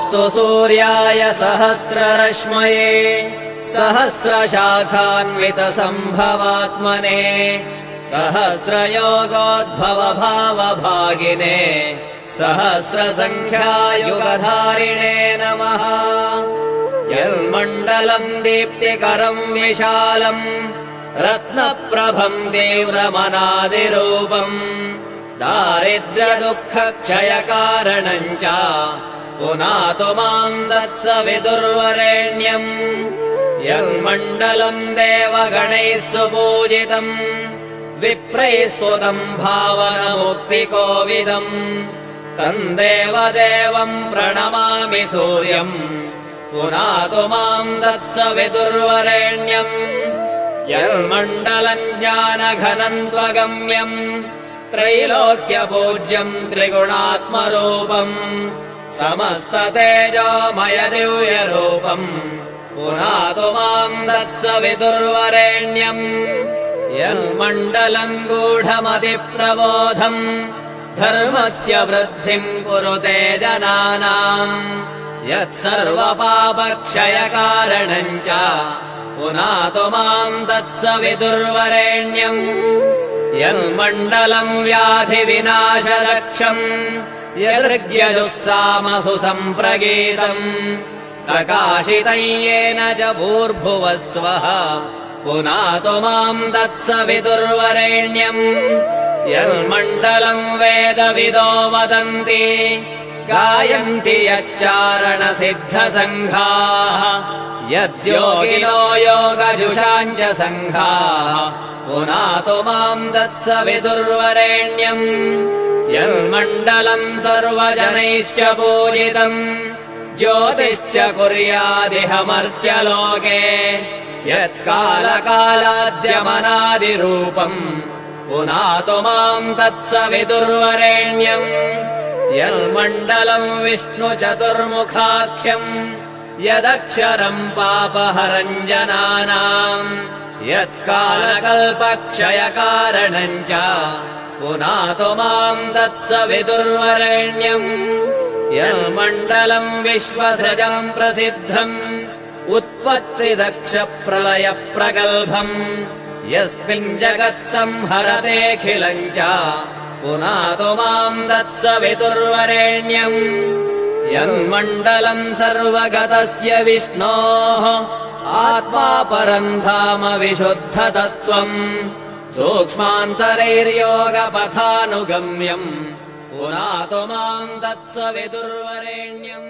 नमोऽस्तु सूर्याय सहस्ररश्मये सहस्रशाखान्वितसम्भवात्मने सहस्रयोगोद्भवभावभागिने सहस्रसङ्ख्यायुगधारिणे नमः। यन्मण्डलम् दीप्तिकरम् विशालम् रत्नप्रभम् तीव्रमनादिरूपम् दारिद्र्यदुःखक्षयकारणम् च पुनातु माम् तत्सवितुर्वरेण्यम्। यन्मण्डलम् देवगणैः सुपूजितम् विप्रैस्तुतम् भावनमुक्तिकोविदम् तम् देवदेवम् प्रणमामि सूर्यम् पुनातु माम् तत्सवितुर्वरेण्यम्। यन्मण्डलम् ज्ञानघनम् त्वगम्यम् त्रैलोक्यपूज्यम् त्रिगुणात्मरूपम् समस्ततेजोमय दिव्यरूपम् पुनातु माम् तत्सवितुर्वरेण्यम्। यन्मण्डलम् गूढमतिप्रबोधम् धर्मस्य वृद्धिम् कुरुते जनानाम् यत्सर्वपापक्षयकारणम् च पुनातु माम् तत्सवितुर्वरेण्यम्। यन्मण्डलम् व्याधिविनाशलक्षम् यदृग्यजुस्सामसु सम्प्रगीतम् प्रकाशितम् येन च भूर्भुवः स्वः पुनातु माम् तत्सवितुर्वरेण्यम्। यन्मण्डलम् वेदविदो वदन्ति गायन्ति यच्चारणसिद्धसङ्घाः यद्योगिनो योगजुषाम् च सङ्घाः पुनातु माम् तत्सवितुर्वरेण्यम्। यन्मण्डलम् सर्वजनैश्च पूजितम् ज्योतिश्च कुर्यादिह मर्त्यलोके यत्कालकालाद्यमनादिरूपम् पुनातु माम् तत्सवितुर्वरेण्यम्। यन्मण्डलम् विष्णुचतुर्मुखाख्यम् यदक्षरम् पापहरम् जनानाम् यत्कालकल्पक्षयकारणम् च पुनातु माम् तत्सवितुर्वरेण्यम्। यन्मण्डलम् विश्वसृजम् प्रसिद्धम् उत्पत्तिदक्षप्रलयप्रगल्भम् यस्मिन् जगत्संहरतेऽखिलम् च पुनातु माम् तत्सवितुर्वरेण्यम्। यन्मण्डलम् सर्वगतस्य विष्णोः आत्मा परम् धाम विशुद्धतत्त्वम् सूक्ष्मान्तरैर्योगपथानुगम्यम् पुनातु माम् तत्सवितुर्वरेण्यम्।